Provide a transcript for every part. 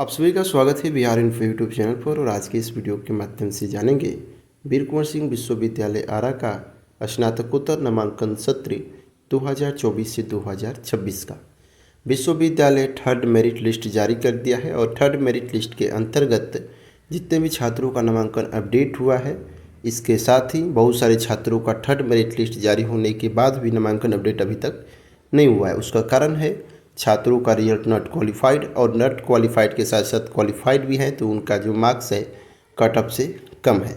आप सभी का स्वागत है बिहार इन्फो यूट्यूब चैनल पर। और आज के इस वीडियो के माध्यम से जानेंगे वीर कुंवर सिंह विश्वविद्यालय आरा का स्नातकोत्तर नामांकन सत्र 2024 से 2026 का। विश्वविद्यालय थर्ड मेरिट लिस्ट जारी कर दिया है और थर्ड मेरिट लिस्ट के अंतर्गत जितने भी छात्रों का नामांकन अपडेट हुआ है, इसके साथ ही बहुत सारे छात्रों का थर्ड मेरिट लिस्ट जारी होने के बाद भी नामांकन अपडेट अभी तक नहीं हुआ है। उसका कारण है छात्रों का रिजल्ट नॉट क्वालिफाइड, और नॉट क्वालिफाइड के साथ साथ क्वालिफाइड भी है तो उनका जो मार्क्स है कट ऑफ से कम है।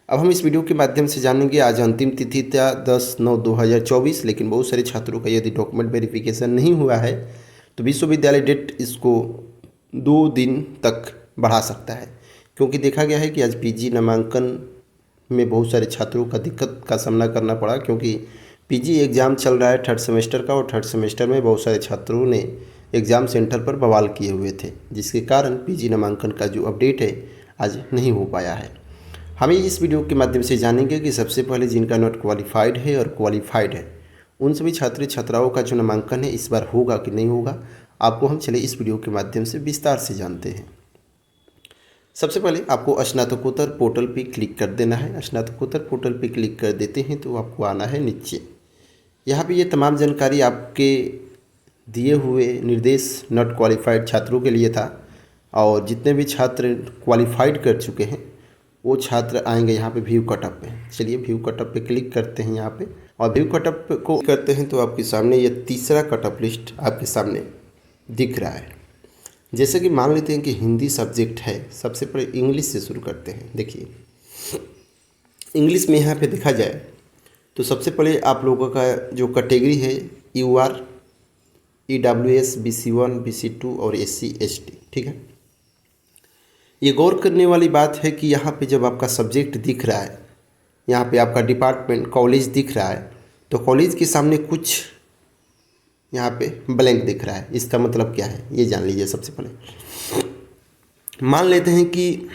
अब हम इस वीडियो के माध्यम से जानेंगे, आज अंतिम तिथि था 10/9/2024, लेकिन बहुत सारे छात्रों का यदि डॉक्यूमेंट वेरिफिकेशन नहीं हुआ है तो विश्वविद्यालय डेट इसको 2 दिन तक बढ़ा सकता है, क्योंकि देखा गया है कि आज पीजी नामांकन में बहुत सारे छात्रों का दिक्कत का सामना करना पड़ा, क्योंकि पीजी एग्ज़ाम चल रहा है थर्ड सेमेस्टर का, और थर्ड सेमेस्टर में बहुत सारे छात्रों ने एग्ज़ाम सेंटर पर बवाल किए हुए थे, जिसके कारण पीजी नामांकन का जो अपडेट है आज नहीं हो पाया है। हम इस वीडियो के माध्यम से जानेंगे कि सबसे पहले जिनका नॉट क्वालिफाइड है और क्वालिफाइड है उन सभी छात्र छात्राओं का जो नामांकन है इस बार होगा कि नहीं होगा, आपको हम चले इस वीडियो के माध्यम से विस्तार से जानते हैं। सबसे पहले आपको स्नातकोत्तर पोर्टल पे क्लिक कर देना है। स्नातकोत्तर पोर्टल पे क्लिक कर देते हैं तो आपको आना है नीचे। यहाँ पे ये तमाम जानकारी आपके दिए हुए निर्देश नॉट क्वालिफाइड छात्रों के लिए था, और जितने भी छात्र क्वालिफाइड कर चुके हैं वो छात्र आएंगे यहाँ पे व्यू कटअप पे। चलिए व्यू कटअप पे क्लिक करते हैं यहाँ पे, और व्यू कटअप को करते हैं तो आपके सामने ये तीसरा कटअप लिस्ट आपके सामने दिख रहा है। जैसे कि मान लेते हैं कि हिंदी सब्जेक्ट है, सबसे पहले इंग्लिश से शुरू करते हैं। देखिए इंग्लिश में यहाँ पे देखा जाए तो सबसे पहले आप लोगों का जो कैटेगरी है UR, EWS, BC1, BC2 और SC ST, ठीक है। ये गौर करने वाली बात है कि यहाँ पे जब आपका सब्जेक्ट दिख रहा है, यहाँ पे आपका डिपार्टमेंट कॉलेज दिख रहा है, तो कॉलेज के सामने कुछ यहाँ पे ब्लैंक दिख रहा है। इसका मतलब क्या है ये जान लीजिए। सबसे पहले मान लेते हैं कि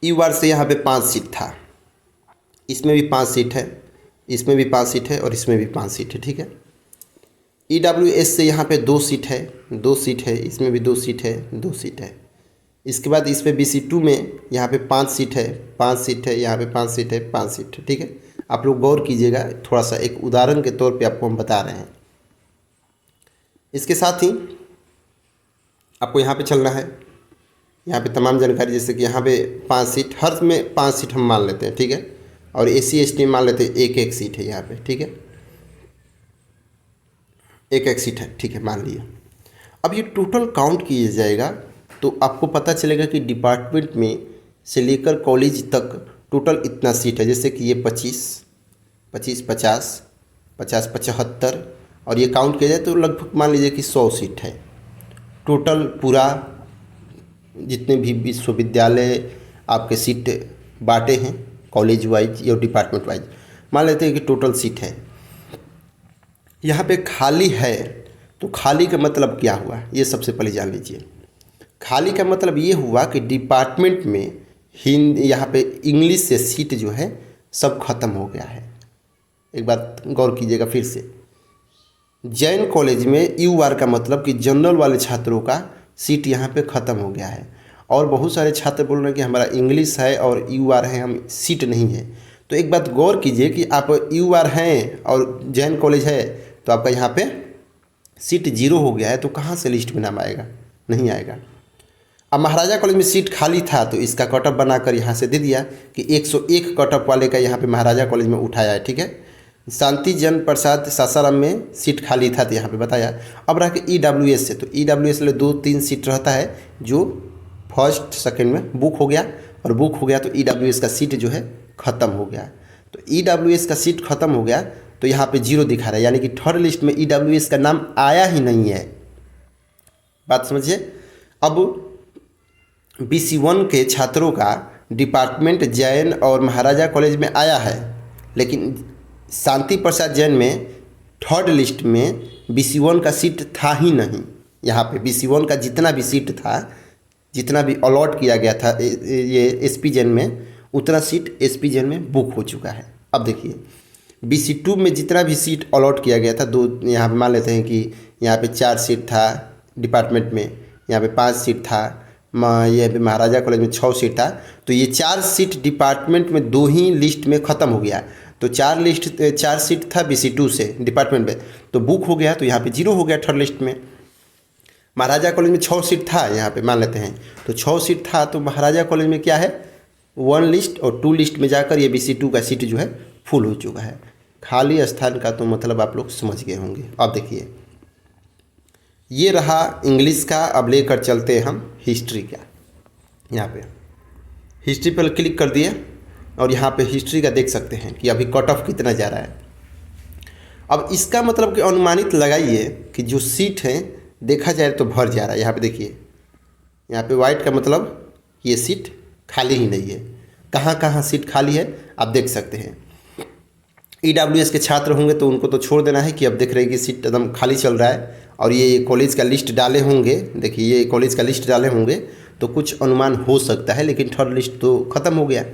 UR से यहाँ पे 5 सीट था, इसमें भी 5 सीट है, इसमें भी 5 सीट है और इसमें भी 5 सीट है, ठीक है। EWS से यहाँ पे 2 सीट है, 2 सीट है, इसमें भी 2 सीट है, 2 सीट है। इसके बाद इसमें BC2 में यहाँ पे 5 सीट है, 5 सीट है, यहाँ पे 5 सीट है, 5 सीट है, ठीक है। आप लोग गौर कीजिएगा, थोड़ा सा एक उदाहरण के तौर पे आपको हम बता रहे हैं। इसके साथ ही आपको यहाँ पे चलना है, यहाँ पे तमाम जानकारी, जैसे कि यहाँ पे 5 सीट, हर में 5 सीट हम मान लेते हैं, ठीक है। और SC ST मान लेते हैं एक सीट है यहाँ पे, ठीक है, एक सीट है, ठीक है, मान लिया। अब ये टोटल काउंट किया जाएगा तो आपको पता चलेगा कि डिपार्टमेंट में से लेकर कॉलेज तक टोटल इतना सीट है। जैसे कि ये 25, 50, 75, और ये काउंट किया जाए तो लगभग मान लीजिए कि 100 सीट है टोटल। पूरा जितने भी विश्वविद्यालय आपके सीट बांटे हैं कॉलेज वाइज या डिपार्टमेंट वाइज, मान लेते हैं कि टोटल सीट है। यहाँ पे खाली है तो खाली का मतलब क्या हुआ ये सबसे पहले जान लीजिए। खाली का मतलब ये हुआ कि डिपार्टमेंट में हिंदी, यहाँ पे इंग्लिश से सीट जो है सब खत्म हो गया है। एक बात गौर कीजिएगा फिर से, जैन कॉलेज में UR का मतलब कि जनरल वाले छात्रों का सीट यहाँ पे ख़त्म हो गया है, और बहुत सारे छात्र बोल रहे हैं कि हमारा इंग्लिश है और UR है, हम सीट नहीं है। तो एक बात गौर कीजिए कि आप UR हैं और जैन कॉलेज है तो आपका यहाँ पे सीट 0 हो गया है, तो कहाँ से लिस्ट में नाम आएगा? नहीं आएगा। अब महाराजा कॉलेज में सीट खाली था तो इसका कटअप बनाकर यहाँ से दे दिया कि 101 कटअप वाले का यहाँ पे महाराजा कॉलेज में उठाया है, ठीक है। शांति जन प्रसाद सासाराम में सीट खाली था तो यहाँ पे बताया। अब रहा कि EWS से, तो EWS में 2-3 सीट रहता है जो फर्स्ट सेकंड में बुक हो गया, और बुक हो गया तो EWS का सीट जो है ख़त्म हो गया। तो EWS का सीट ख़त्म हो गया तो यहाँ पे 0 दिखा रहा है, यानी कि थर्ड लिस्ट में EWS का नाम आया ही नहीं है। बात समझिए। अब BC1 के छात्रों का डिपार्टमेंट जैन और महाराजा कॉलेज में आया है, लेकिन शांति प्रसाद जैन में थर्ड लिस्ट में BC1 का सीट था ही नहीं। यहाँ पे BC1 का जितना भी सीट था, जितना भी अलॉट किया गया था ये SP जैन में, उतना सीट SP जैन में बुक हो चुका है। अब देखिए BC2 में जितना भी सीट अलॉट किया गया था, 2 यहाँ पे मान लेते हैं कि यहाँ पे 4 सीट था डिपार्टमेंट में, यहाँ पे 5 सीट था, ये भी महाराजा कॉलेज में 6 सीट था। तो ये 4 सीट डिपार्टमेंट में 2 ही लिस्ट में ख़त्म हो गया। तो 4 सीट था BC2 से डिपार्टमेंट में, तो बुक हो गया, तो यहाँ पे 0 हो गया थर्ड लिस्ट में। महाराजा कॉलेज में 6 सीट था, यहाँ पे मान लेते हैं, तो 6 सीट था, तो महाराजा कॉलेज में क्या है 1 लिस्ट और 2 लिस्ट में जाकर ये BC2 का सीट जो है फुल हो चुका है। खाली स्थान का तो मतलब आप लोग समझ गए होंगे। अब देखिए ये रहा इंग्लिश का। अब लेकर चलते हैं हम हिस्ट्री का। यहाँ पे हिस्ट्री पर क्लिक कर दिए और यहाँ पे हिस्ट्री का देख सकते हैं कि अभी कट ऑफ कितना जा रहा है। अब इसका मतलब कि अनुमानित लगाइए कि जो सीट है देखा जाए तो भर जा रहा है। यहाँ पे देखिए, यहाँ पे वाइट का मतलब ये सीट खाली ही नहीं है। कहाँ कहाँ सीट खाली है आप देख सकते हैं। EWS के छात्र होंगे तो उनको तो छोड़ देना है कि अब देख रहे हैं कि सीट एकदम खाली चल रहा है। और ये कॉलेज का लिस्ट डाले होंगे, देखिए ये कॉलेज का लिस्ट डाले होंगे तो कुछ अनुमान हो सकता है, लेकिन थर्ड लिस्ट तो ख़त्म हो गया।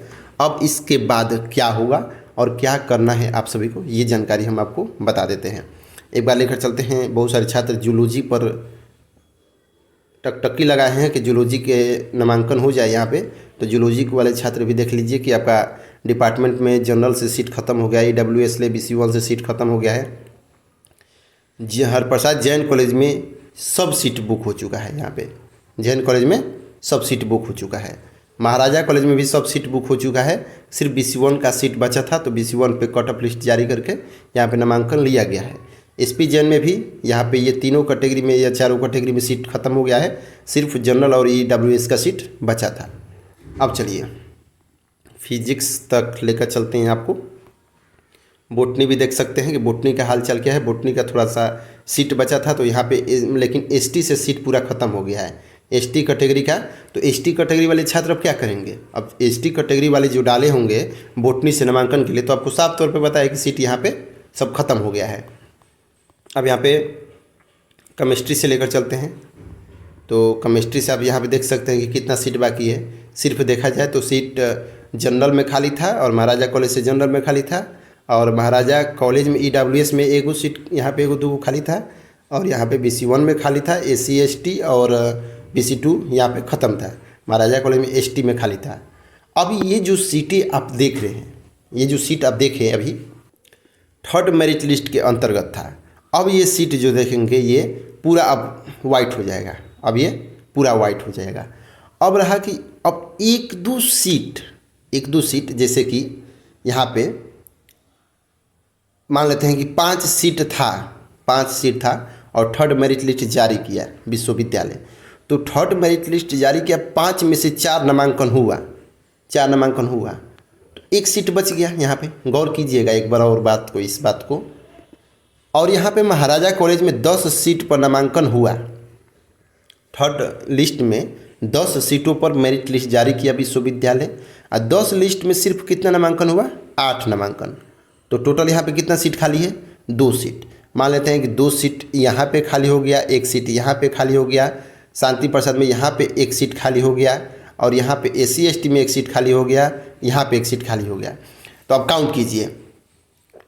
अब इसके बाद क्या होगा और क्या करना है आप सभी को, ये जानकारी हम आपको बता देते हैं। एक बार लेकर चलते हैं। बहुत सारे छात्र जूलॉजी पर टकटकी लगाए हैं कि जूलॉजी के नामांकन हो जाए यहाँ पे, तो जूलॉजी वाले छात्र भी देख लीजिए कि आपका डिपार्टमेंट में जनरल से सीट खत्म हो गया है। EWS ले BC1 से सीट खत्म हो गया है। हरप्रसाद जैन कॉलेज में सब सीट बुक हो चुका है। यहाँ पे जैन कॉलेज में सब सीट बुक हो चुका है। महाराजा कॉलेज में भी सब सीट बुक हो चुका है। सिर्फ BC1 का सीट बचा था, तो BC1 पे कट ऑफ लिस्ट जारी करके यहाँ पे नामांकन लिया गया है। SP जैन में भी यहाँ पे ये तीनों कैटेगरी में या चारों कैटेगरी में सीट खत्म हो गया है, सिर्फ जनरल और EWS का सीट बचा था। अब चलिए फिजिक्स तक लेकर चलते हैं आपको। बोटनी भी देख सकते हैं कि बोटनी का हाल चाल क्या है। बोटनी का थोड़ा सा सीट बचा था, तो यहाँ पे लेकिन ST से सीट पूरा ख़त्म हो गया है, ST कैटेगरी का। तो ST कैटेगरी वाले छात्र अब क्या करेंगे, अब ST कैटेगरी वाले जो डाले होंगे बोटनी से नामांकन के लिए, तो आपको साफ तौर पे बताया कि सीट यहाँ पे सब खत्म हो गया है। अब यहाँ पे केमिस्ट्री से लेकर चलते हैं। तो केमिस्ट्री से आप यहाँ पे देख सकते हैं कि कितना सीट बाकी है। सिर्फ देखा जाए तो सीट जनरल में खाली था और महाराजा कॉलेज से जनरल में खाली था, और महाराजा कॉलेज में EWS में एगो सीट यहाँ पे एगो दूगो खाली था, और यहाँ पे BC1 में खाली था। SC ST और BC2 यहाँ पे ख़त्म था। महाराजा कॉलेज में ST में खाली था। अब ये जो सीटें आप देख रहे हैं, ये जो सीट आप देखें अभी थर्ड मेरिट लिस्ट के अंतर्गत था। अब ये सीट जो देखेंगे ये पूरा अब वाइट हो जाएगा। अब ये पूरा वाइट हो जाएगा। अब रहा कि अब एक दो सीट जैसे कि यहाँ पे मान लेते हैं कि 5 सीट था और थर्ड मेरिट लिस्ट जारी किया विश्वविद्यालय। तो थर्ड मेरिट लिस्ट जारी किया, 5 में से 4 नामांकन हुआ, तो 1 सीट बच गया। यहाँ पे गौर कीजिएगा एक बार और इस बात को। और यहाँ पे महाराजा कॉलेज में 10 सीट पर नामांकन हुआ। थर्ड लिस्ट में 10 सीटों पर मेरिट लिस्ट जारी किया विश्वविद्यालय, और 10 लिस्ट में सिर्फ कितना नामांकन हुआ, 8 नामांकन। तो टोटल यहाँ पे कितना सीट खाली है, 2 सीट। मान लेते हैं कि 2 सीट यहाँ पे खाली हो गया, 1 सीट यहाँ पे खाली हो गया, शांति प्रसाद में यहाँ पे 1 सीट खाली हो गया, और यहाँ पे SC ST में 1 सीट खाली हो गया, यहाँ पे 1 सीट खाली हो गया। तो अब काउंट कीजिए,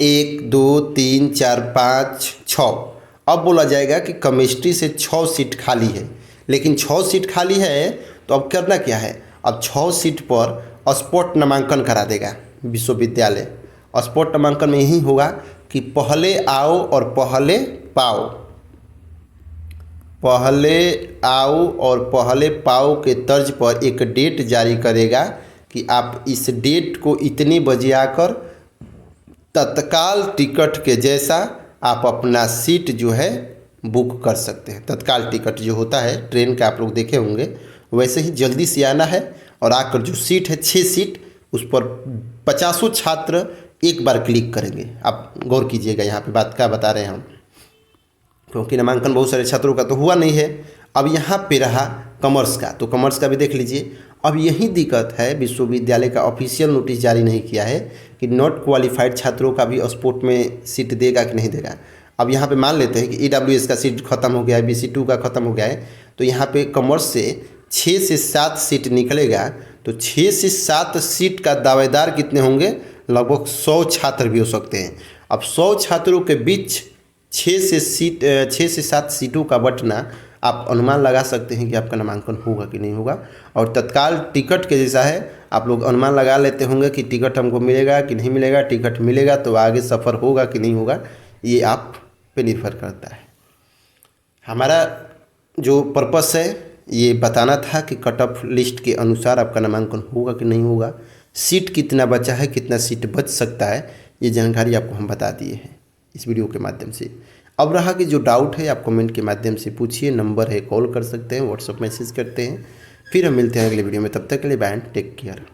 1 2 3 4 5 6। अब बोला जाएगा कि केमिस्ट्री से 6 सीट खाली है, लेकिन 6 सीट खाली है तो अब करना क्या है, अब 6 सीट पर स्पॉट नामांकन करा देगा विश्वविद्यालय। स्पॉट नामांकन में यही होगा कि पहले आओ और पहले पाओ, के तर्ज पर एक डेट जारी करेगा कि आप इस डेट को इतने बजे आकर तत्काल टिकट के जैसा आप अपना सीट जो है बुक कर सकते हैं। तत्काल टिकट जो होता है ट्रेन का आप लोग देखे होंगे, वैसे ही जल्दी से आना है और आकर जो सीट है 6 सीट, उस पर 50 छात्र एक बार क्लिक करेंगे। आप गौर कीजिएगा यहाँ पे बात क्या बता रहे हैं हम, क्योंकि नामांकन बहुत सारे छात्रों का तो हुआ नहीं है। अब यहाँ पे रहा कॉमर्स का, तो कॉमर्स का भी देख लीजिए। अब यही दिक्कत है, विश्वविद्यालय का ऑफिशियल नोटिस जारी नहीं किया है कि नॉट क्वालिफाइड छात्रों का भी स्पोर्ट में सीट देगा कि नहीं देगा। अब यहाँ पे मान लेते हैं कि EWS का सीट खत्म हो गया है, BC2 का खत्म हो गया है, तो यहाँ पे कॉमर्स से 6 से 7 सीट निकलेगा। तो 6 से 7 सीट का दावेदार कितने होंगे, लगभग 100 छात्र भी हो सकते हैं। अब 100 छात्रों के बीच 6 से 7 सीटों का बंटना आप अनुमान लगा सकते हैं कि आपका नामांकन होगा कि नहीं होगा। और तत्काल टिकट के जैसा है, आप लोग अनुमान लगा लेते होंगे कि टिकट हमको मिलेगा कि नहीं मिलेगा। टिकट मिलेगा तो आगे सफ़र होगा कि नहीं होगा, ये आप पे निर्भर करता है। हमारा जो पर्पस है ये बताना था कि कट ऑफ लिस्ट के अनुसार आपका नामांकन होगा कि नहीं होगा, सीट कितना बचा है, कितना सीट बच सकता है, ये जानकारी आपको हम बता दिए हैं इस वीडियो के माध्यम से। अब रहा कि जो डाउट है आप कमेंट के माध्यम से पूछिए, नंबर है, कॉल कर सकते हैं, व्हाट्सएप मैसेज करते हैं। फिर हम मिलते हैं अगले वीडियो में, तब तक के लिए बाय एंड टेक केयर।